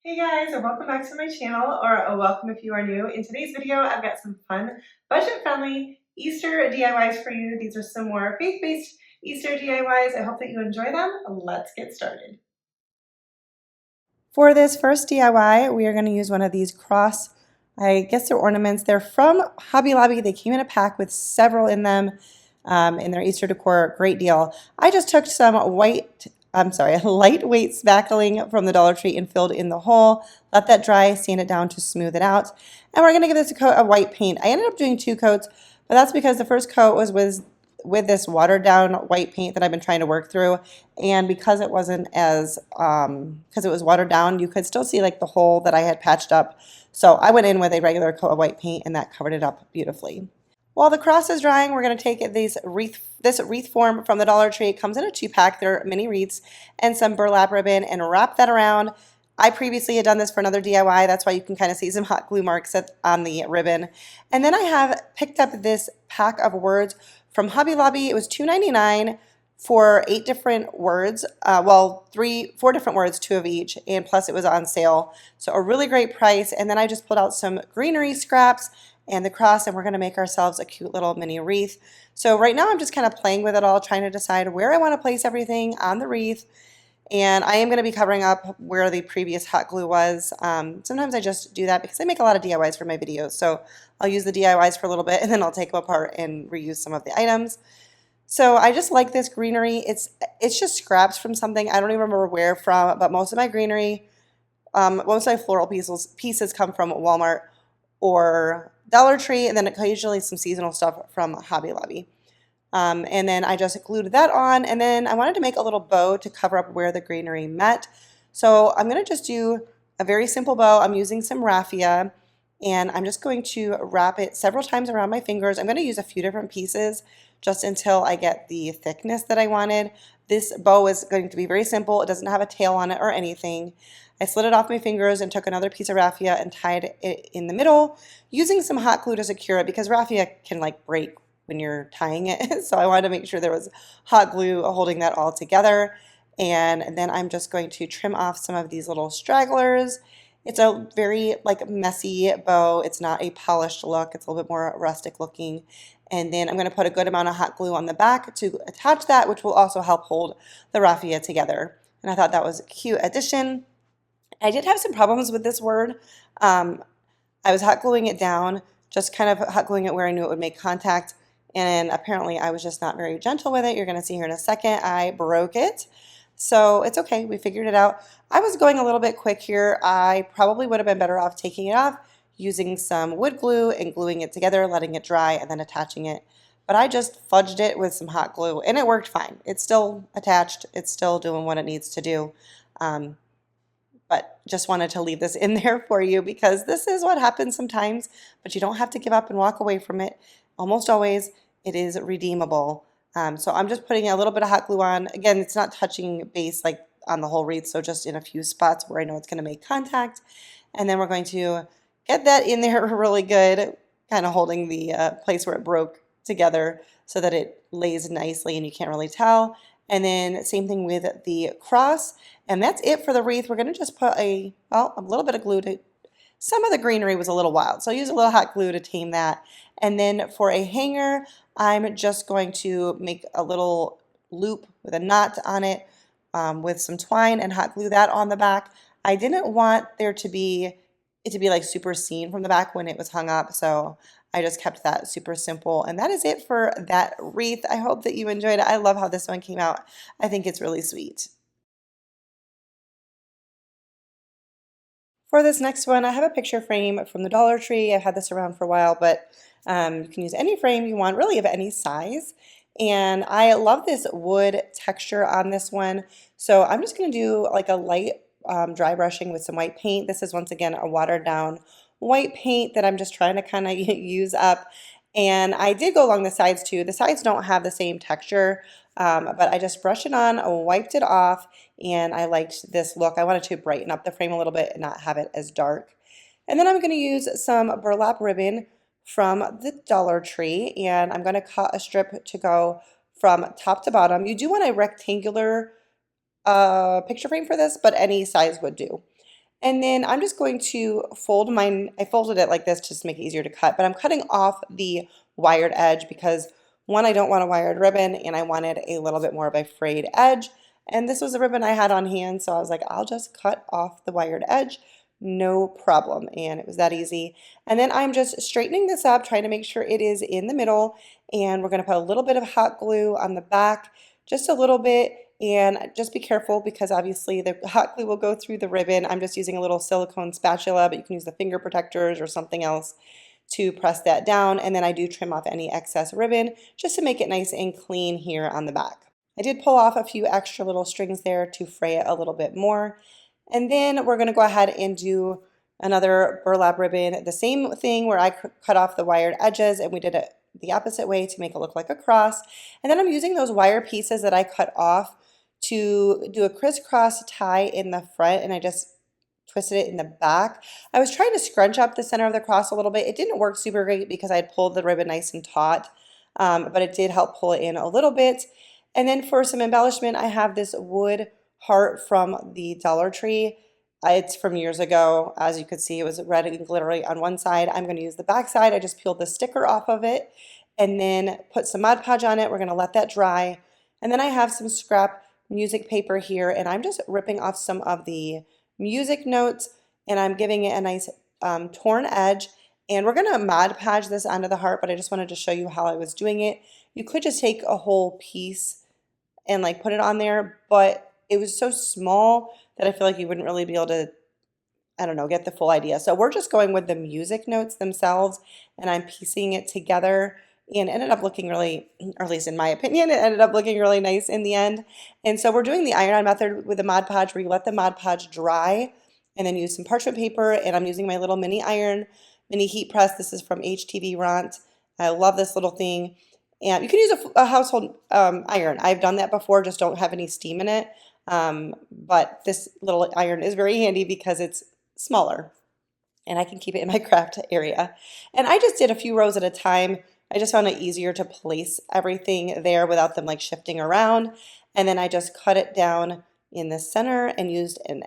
Hey guys, and welcome back to my channel, or a welcome if you are new. In today's video, I've got some fun, budget-friendly Easter DIYs for you. These are some more faith-based Easter DIYs. I hope that you enjoy them. Let's get started. For this first DIY, we are going to use one of these cross, I guess they're ornaments. They're from Hobby Lobby. They came in a pack with several in them in their Easter decor. Great deal. I just took some lightweight spackling from the Dollar Tree and filled in the hole. Let that dry, sand it down to smooth it out. And we're going to give this a coat of white paint. I ended up doing 2 coats, but that's because the first coat was with this watered down white paint that I've been trying to work through, and because it wasn't as because it was watered down, you could still see like the hole that I had patched up. So I went in with a regular coat of white paint and that covered it up beautifully. While the cross is drying, we're going to take this wreath form from the Dollar Tree. It comes in a 2-pack. They're mini wreaths and some burlap ribbon, and wrap that around. I previously had done this for another DIY. That's why you can kind of see some hot glue marks on the ribbon. And then I have picked up this pack of words from Hobby Lobby. It was $2.99 for 8 different words. Well, 4 different words, 2 of each, and plus it was on sale. So a really great price. And then I just pulled out some greenery scraps and the cross, and we're going to make ourselves a cute little mini wreath. So right now I'm just kind of playing with it all, trying to decide where I want to place everything on the wreath. And I am going to be covering up where the previous hot glue was. Sometimes I just do that because I make a lot of DIYs for my videos. So I'll use the DIYs for a little bit and then I'll take them apart and reuse some of the items. So I just like this greenery. It's just scraps from something. I don't even remember where from, but most of my greenery, most of my floral pieces come from Walmart or Dollar Tree, and then occasionally some seasonal stuff from Hobby Lobby. And then I just glued that on, and then I wanted to make a little bow to cover up where the greenery met. So I'm going to just do a very simple bow. I'm using some raffia, and I'm just going to wrap it several times around my fingers. I'm going to use a few different pieces just until I get the thickness that I wanted. This bow is going to be very simple. It doesn't have a tail on it or anything. I slid it off my fingers and took another piece of raffia and tied it in the middle using some hot glue to secure it because raffia can like break when you're tying it. So I wanted to make sure there was hot glue holding that all together. And then I'm just going to trim off some of these little stragglers. It's a very like messy bow. It's not a polished look. It's a little bit more rustic looking. And then I'm going to put a good amount of hot glue on the back to attach that, which will also help hold the raffia together. And I thought that was a cute addition. I did have some problems with this word. I was hot gluing it down, just kind of hot gluing it where I knew it would make contact, and apparently I was just not very gentle with it. You're going to see here in a second I broke it. So it's okay, we figured it out. I was going a little bit quick here. I probably would have been better off taking it off, using some wood glue and gluing it together, letting it dry, and then attaching it. But I just fudged it with some hot glue, and it worked fine. It's still attached. It's still doing what it needs to do. But just wanted to leave this in there for you because this is what happens sometimes, but you don't have to give up and walk away from it. Almost always it is redeemable. So I'm just putting a little bit of hot glue on. Again, it's not touching base like on the whole wreath, so just in a few spots where I know it's going to make contact. And then we're going to get that in there really good, kind of holding the place where it broke together so that it lays nicely and you can't really tell. And then same thing with the cross. And that's it for the wreath. We're going to just put a little bit of glue to, some of the greenery was a little wild, so I use a little hot glue to tame that. And then for a hanger, I'm just going to make a little loop with a knot on it with some twine and hot glue that on the back. I didn't want it to be like super seen from the back when it was hung up, so I just kept that super simple. And that is it for that wreath. I hope that you enjoyed it. I love how this one came out. I think it's really sweet. For this next one, I have a picture frame from the Dollar Tree. I've had this around for a while, but you can use any frame you want, really of any size. And I love this wood texture on this one. So I'm just going to do like a light dry brushing with some white paint. This is once again a watered down white paint that I'm just trying to kind of use up. And I did go along the sides too. The sides don't have the same texture, but I just brushed it on, wiped it off, and I liked this look. I wanted to brighten up the frame a little bit and not have it as dark. And then I'm going to use some burlap ribbon from the Dollar Tree, and I'm going to cut a strip to go from top to bottom. You do want a rectangular picture frame for this, but any size would do. And then I'm just going to fold mine. I folded it like this just to make it easier to cut, but I'm cutting off the wired edge because one, I don't want a wired ribbon and I wanted a little bit more of a frayed edge. And this was a ribbon I had on hand, so I was like, I'll just cut off the wired edge, no problem. And it was that easy. And then I'm just straightening this up, trying to make sure it is in the middle. And we're going to put a little bit of hot glue on the back, just a little bit. And just be careful because obviously the hot glue will go through the ribbon. I'm just using a little silicone spatula, but you can use the finger protectors or something else to press that down. And then I do trim off any excess ribbon just to make it nice and clean here on the back. I did pull off a few extra little strings there to fray it a little bit more. And then we're going to go ahead and do another burlap ribbon, the same thing where I cut off the wired edges and we did it the opposite way to make it look like a cross. And then I'm using those wire pieces that I cut off to do a crisscross tie in the front, and I just twisted it in the back. I was trying to scrunch up the center of the cross a little bit. It didn't work super great because I had pulled the ribbon nice and taut, but it did help pull it in a little bit. And then for some embellishment, I have this wood heart from the Dollar Tree. It's from years ago. As you could see, it was red and glittery on one side. I'm going to use the back side. I just peeled the sticker off of it and then put some Mod Podge on it. We're going to let that dry. And then I have some scrap music paper here, and I'm just ripping off some of the music notes, and I'm giving it a nice torn edge. And we're going to Mod Podge this onto the heart, but I just wanted to show you how I was doing it. You could just take a whole piece and like put it on there, but it was so small that I feel like you wouldn't really be able to, I don't know, get the full idea. So we're just going with the music notes themselves, and I'm piecing it together, and ended up looking really, or at least in my opinion, it ended up looking really nice in the end. And so we're doing the iron-on method with the Mod Podge, where you let the Mod Podge dry and then use some parchment paper, and I'm using my little mini iron, mini heat press. This is from HTV Ront. I love this little thing. And you can use a household iron. I've done that before, just don't have any steam in it. But this little iron is very handy because it's smaller and I can keep it in my craft area. And I just did a few rows at a time. I just found it easier to place everything there without them like shifting around. And then I just cut it down in the center and used an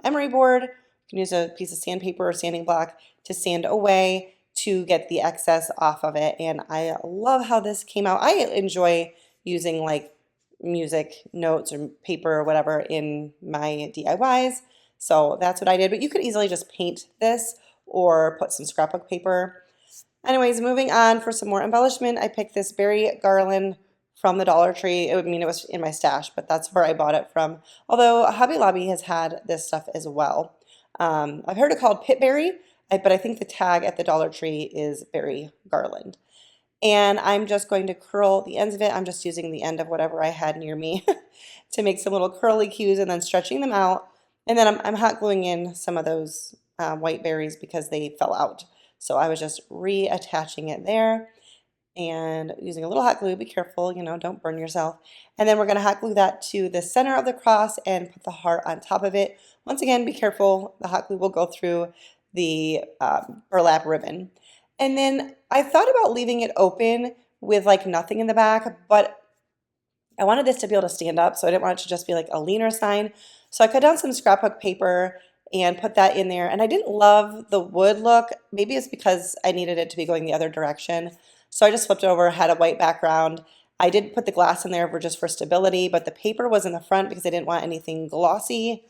emery board. You can use a piece of sandpaper or sanding block to sand away to get the excess off of it. And I love how this came out. I enjoy using like music notes or paper or whatever in my DIYs. So that's what I did. But you could easily just paint this or put some scrapbook paper. Anyways, moving on for some more embellishment, I picked this berry garland from the Dollar Tree. It was in my stash, but that's where I bought it from. Although Hobby Lobby has had this stuff as well. I've heard it called pitberry, but I think the tag at the Dollar Tree is berry garland. And I'm just going to curl the ends of it. I'm just using the end of whatever I had near me to make some little curly cues and then stretching them out. And then I'm hot gluing in some of those white berries because they fell out. So I was just reattaching it there and using a little hot glue. Be careful, don't burn yourself. And then we're going to hot glue that to the center of the cross and put the heart on top of it. Once again, be careful. The hot glue will go through the burlap ribbon. And then I thought about leaving it open with like nothing in the back, but I wanted this to be able to stand up, so I didn't want it to just be like a leaner sign. So I cut down some scrapbook paper and put that in there. And I didn't love the wood look. Maybe it's because I needed it to be going the other direction. So I just flipped over, had a white background. I did put the glass in there just for stability, but the paper was in the front because I didn't want anything glossy.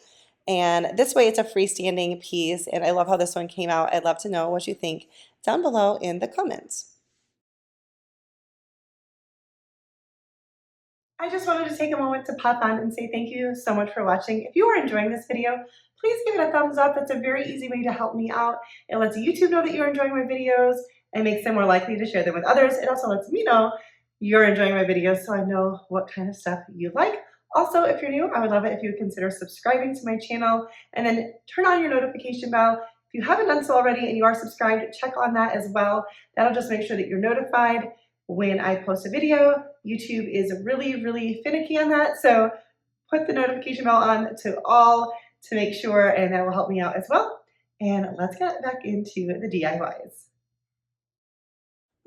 And this way it's a freestanding piece, and I love how this one came out. I'd love to know what you think down below in the comments. I just wanted to take a moment to pop on and say thank you so much for watching. If you are enjoying this video, please give it a thumbs up. It's a very easy way to help me out. It lets YouTube know that you're enjoying my videos and makes them more likely to share them with others. It also lets me know you're enjoying my videos so I know what kind of stuff you like. Also, if you're new, I would love it if you would consider subscribing to my channel and then turn on your notification bell. If you haven't done so already and you are subscribed, check on that as well. That'll just make sure that you're notified when I post a video. YouTube is really, really finicky on that, so put the notification bell on to all to make sure, and that will help me out as well. And let's get back into the DIYs.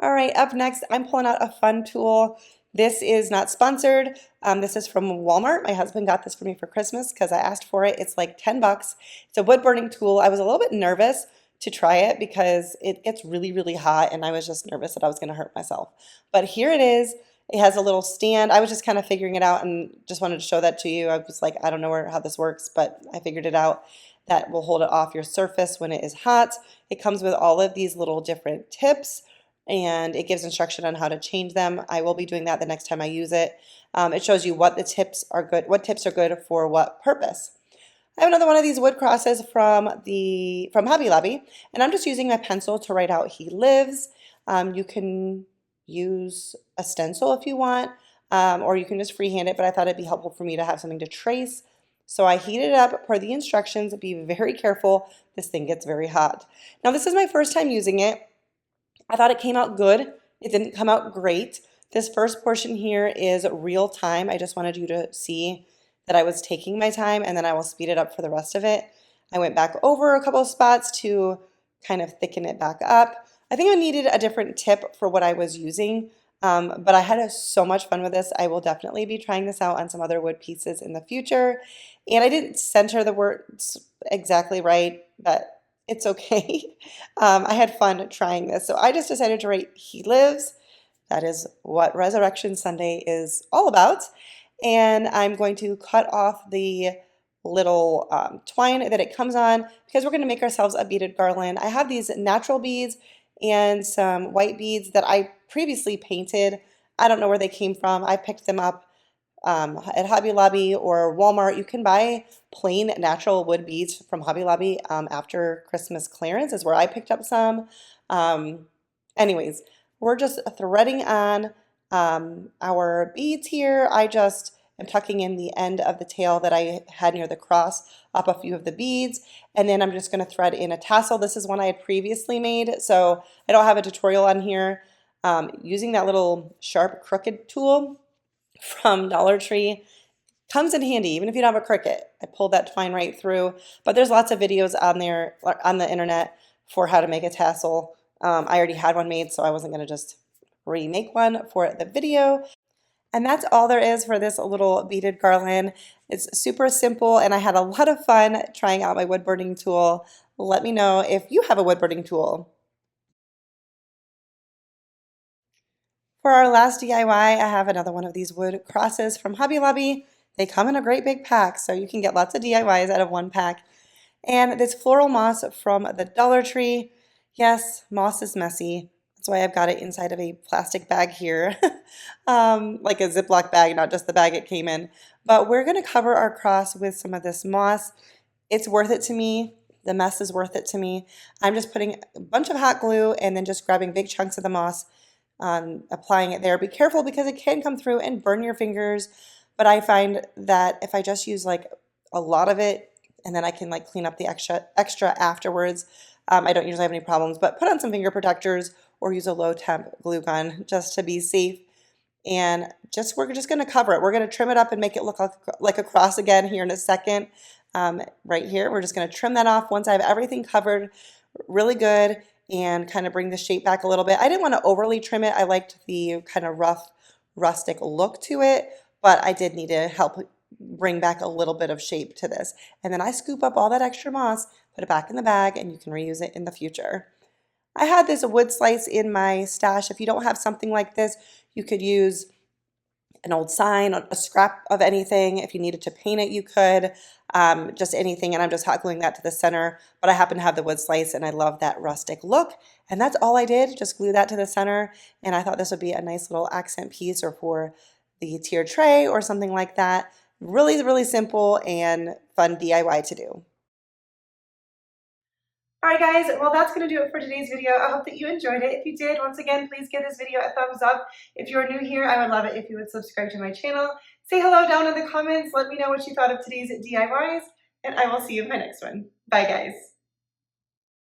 All right, up next, I'm pulling out a fun tool This is not sponsored. This is from Walmart. My husband got this for me for Christmas because I asked for it. It's like 10 bucks. It's a wood burning tool. I was a little bit nervous to try it because it gets really, really hot and I was just nervous that I was going to hurt myself. But here it is. It has a little stand. I was just kind of figuring it out and just wanted to show that to you. I was like, I don't know how this works, but I figured it out. That will hold it off your surface when it is hot. It comes with all of these little different tips and it gives instruction on how to change them. I will be doing that the next time I use it. It shows you what tips are good for what purpose. I have another one of these wood crosses from Hobby Lobby, and I'm just using my pencil to write out "He lives." You can use a stencil if you want, or you can just freehand it, but I thought it'd be helpful for me to have something to trace. So I heated it up per the instructions. Be very careful. This thing gets very hot. Now this is my first time using it. I thought it came out good. It didn't come out great. This first portion here is real time. I just wanted you to see that I was taking my time, and then I will speed it up for the rest of it. I went back over a couple of spots to kind of thicken it back up. I think I needed a different tip for what I was using, but I had so much fun with this. I will definitely be trying this out on some other wood pieces in the future. And I didn't center the words exactly right, but it's okay. I had fun trying this. So I just decided to write "He lives." That is what Resurrection Sunday is all about. And I'm going to cut off the little twine that it comes on because we're going to make ourselves a beaded garland. I have these natural beads and some white beads that I previously painted. I don't know where they came from. I picked them up at Hobby Lobby or Walmart. You can buy plain natural wood beads from Hobby Lobby after Christmas clearance is where I picked up some. Anyways, we're just threading on our beads here. I just am tucking in the end of the tail that I had near the cross up a few of the beads, and then I'm just going to thread in a tassel. This is one I had previously made, so I don't have a tutorial on here. Using that little sharp crooked tool from Dollar Tree comes in handy even if you don't have a Cricut. I pulled that twine right through, but there's lots of videos on there on the internet for how to make a tassel. I already had one made, so I wasn't going to just remake one for the video. And that's all there is for this little beaded garland. It's super simple, and I had a lot of fun trying out my wood burning tool. Let me know if you have a wood burning tool. For our last DIY, I have another one of these wood crosses from Hobby Lobby. They come in a great big pack, so you can get lots of DIYs out of one pack. And this floral moss from the Dollar Tree. Yes, moss is messy. That's why I've got it inside of a plastic bag here, like a Ziploc bag, not just the bag it came in. But we're going to cover our cross with some of this moss. It's worth it to me. The mess is worth it to me. I'm just putting a bunch of hot glue and then just grabbing big chunks of the moss, applying it there. Be careful because it can come through and burn your fingers. But I find that if I just use like a lot of it and then I can like clean up the extra afterwards, I don't usually have any problems. But put on some finger protectors or use a low temp glue gun just to be safe. And we're just going to cover it. We're going to trim it up and make it look like a cross again here in a second. Right here, we're just going to trim that off once I have everything covered really good and kind of bring the shape back a little bit. I didn't want to overly trim it. I liked the kind of rough, rustic look to it, but I did need to help bring back a little bit of shape to this. And then I scoop up all that extra moss, put it back in the bag, and you can reuse it in the future. I had this wood slice in my stash. If you don't have something like this, you could use an old sign, a scrap of anything. If you needed to paint it, you could, just anything. And I'm just hot gluing that to the center, but I happen to have the wood slice and I love that rustic look. And that's all I did, just glue that to the center. And I thought this would be a nice little accent piece or for the tier tray or something like that. Really, really simple and fun DIY to do. Alright guys, well that's going to do it for today's video. I hope that you enjoyed it. If you did, once again, please give this video a thumbs up. If you're new here, I would love it if you would subscribe to my channel. Say hello down in the comments. Let me know what you thought of today's DIYs, and I will see you in my next one. Bye guys.